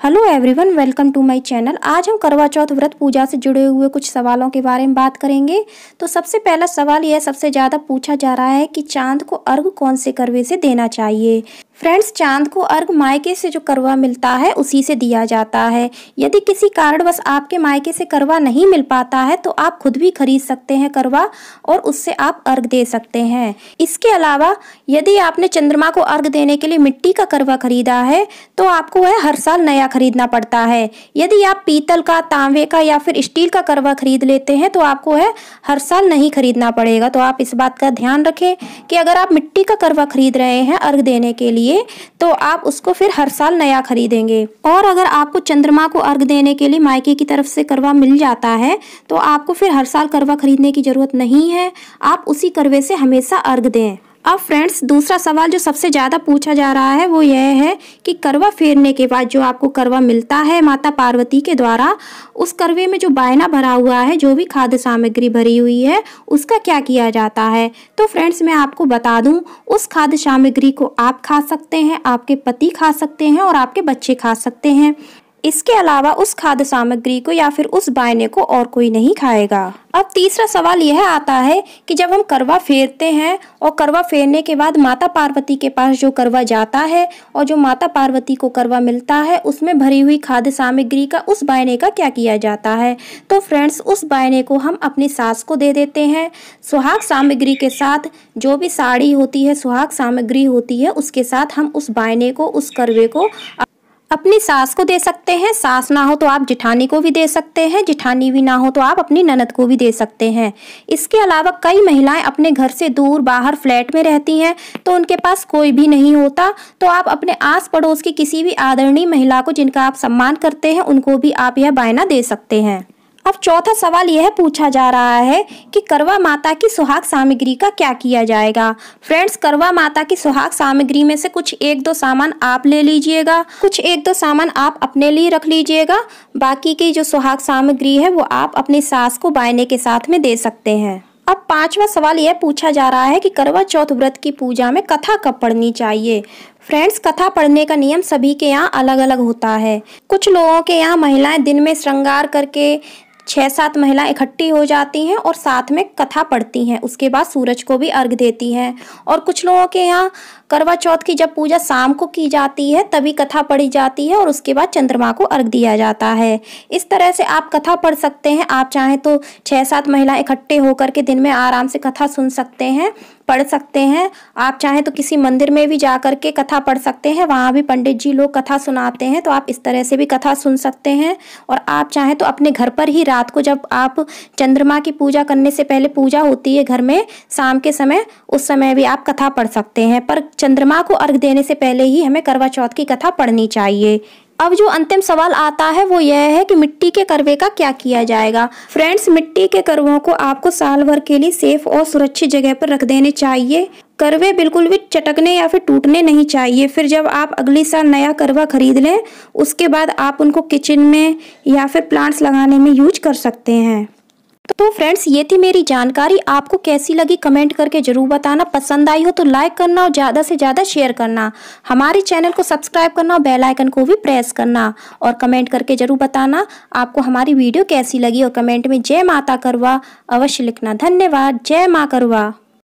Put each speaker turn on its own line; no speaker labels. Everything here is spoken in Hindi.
Hello everyone, welcome to my channel. आज हम करवा चौथ व्रत पूजा से जुड़े हुए कुछ सवालों के बारे में बात करेंगे। तो सबसे पहला सवाल यह सबसे ज़्यादा पूछा जा रहा है कि चांद को अर्घ कौन से करवे से देना चाहिए। फ्रेंड्स, चांद को अर्घ मायके से जो करवा मिलता है उसी से दिया जाता है। यदि किसी कारणवश आपके मायके से करवा नहीं मिल पाता है तो आप खुद भी खरीद सकते हैं करवा और उससे आप अर्घ दे सकते हैं। इसके अलावा यदि आपने चंद्रमा को अर्घ देने के लिए मिट्टी का करवा खरीदा है तो आपको वह हर साल नया खरीदना पड़ता है। यदि आप पीतल का, तांबे का या फिर स्टील का करवा खरीद लेते हैं तो आपको वह हर साल नहीं खरीदना पड़ेगा। तो आप इस बात का ध्यान रखें कि अगर आप मिट्टी का करवा खरीद रहे हैं अर्घ देने के लिए तो आप उसको फिर हर साल नया खरीदेंगे। और अगर आपको चंद्रमा को अर्घ देने के लिए मायके की तरफ से करवा मिल जाता है तो आपको फिर हर साल करवा खरीदने की जरूरत नहीं है, आप उसी करवे से हमेशा अर्घ दें। अब फ्रेंड्स, दूसरा सवाल जो सबसे ज़्यादा पूछा जा रहा है वो यह है कि करवा फेरने के बाद जो आपको करवा मिलता है माता पार्वती के द्वारा, उस करवे में जो बायना भरा हुआ है, जो भी खाद्य सामग्री भरी हुई है, उसका क्या किया जाता है। तो फ्रेंड्स, मैं आपको बता दूं, उस खाद्य सामग्री को आप खा सकते हैं, आपके पति खा सकते हैं और आपके बच्चे खा सकते हैं। इसके अलावा उस खाद्य सामग्री को या फिर उस बायने को और कोई नहीं खाएगा। अब तीसरा सवाल यह आता है कि जब हम करवा फेरते हैं और करवा फेरने के बाद माता पार्वती के पास जो करवा जाता है और जो माता पार्वती को करवा मिलता है उसमें भरी हुई खाद्य सामग्री का, उस बायने का क्या किया जाता है। तो फ्रेंड्स, उस बायने को हम अपनी सास को दे देते हैं। सुहाग सामग्री के साथ जो भी साड़ी होती है, सुहाग सामग्री होती है, उसके साथ हम उस बायने को, उस करवे को अपनी सास को दे सकते हैं। सास ना हो तो आप जिठानी को भी दे सकते हैं, जिठानी भी ना हो तो आप अपनी ननद को भी दे सकते हैं। इसके अलावा कई महिलाएं अपने घर से दूर बाहर फ्लैट में रहती हैं तो उनके पास कोई भी नहीं होता, तो आप अपने आस पड़ोस की किसी भी आदरणीय महिला को, जिनका आप सम्मान करते हैं, उनको भी आप यह बायना दे सकते हैं। अब चौथा सवाल यह पूछा जा रहा है कि करवा माता की सुहाग सामग्री का क्या किया जाएगा। फ्रेंड्स, करवा माता की सुहाग सामग्री में से कुछ एक दो सामान आप ले लीजिएगा, कुछ एक दो सामान आप अपने लिए रख लीजिएगा। बाकी की जो सुहाग सामग्री है वो आप अपनी सास को बायने के साथ में दे सकते हैं। अब पांचवा सवाल यह पूछा जा रहा है कि करवा चौथ व्रत की पूजा में कथा कब पढ़नी चाहिए। फ्रेंड्स, कथा पढ़ने का नियम सभी के यहाँ अलग अलग होता है। कुछ लोगों के यहाँ महिलाएं दिन में श्रृंगार करके 6-7 महिलाएं इकट्ठी हो जाती हैं और साथ में कथा पढ़ती हैं, उसके बाद सूरज को भी अर्घ देती हैं। और कुछ लोगों के यहाँ करवा चौथ की जब पूजा शाम को की जाती है तभी कथा पढ़ी जाती है और उसके बाद चंद्रमा को अर्घ दिया जाता है। इस तरह से आप कथा पढ़ सकते हैं। आप चाहें तो 6-7 महिलाएं इकट्ठे होकर के दिन में आराम से कथा सुन सकते हैं, पढ़ सकते हैं। आप चाहें तो किसी मंदिर में भी जा कर के कथा पढ़ सकते हैं, वहाँ भी पंडित जी लोग कथा सुनाते हैं, तो आप इस तरह से भी कथा सुन सकते हैं। और आप चाहें तो अपने घर पर ही रात को, जब आप चंद्रमा की पूजा करने से पहले पूजा होती है घर में शाम के समय, उस समय भी आप कथा पढ़ सकते हैं। पर चंद्रमा को अर्घ देने से पहले ही हमें करवा चौथ की कथा पढ़नी चाहिए। अब जो अंतिम सवाल आता है वो यह है कि मिट्टी के करवे का क्या किया जाएगा। फ्रेंड्स, मिट्टी के करवों को आपको साल भर के लिए सेफ और सुरक्षित जगह पर रख देने चाहिए। करवे बिल्कुल भी चटकने या फिर टूटने नहीं चाहिए। फिर जब आप अगली साल नया करवा खरीद लें उसके बाद आप उनको किचन में या फिर प्लांट्स लगाने में यूज कर सकते हैं। तो फ्रेंड्स, ये थी मेरी जानकारी। आपको कैसी लगी कमेंट करके जरूर बताना। पसंद आई हो तो लाइक करना और ज़्यादा से ज़्यादा शेयर करना। हमारे चैनल को सब्सक्राइब करना और बेल आइकन को भी प्रेस करना। और कमेंट करके जरूर बताना आपको हमारी वीडियो कैसी लगी और कमेंट में जय माता करवा अवश्य लिखना। धन्यवाद। जय माँ करवा।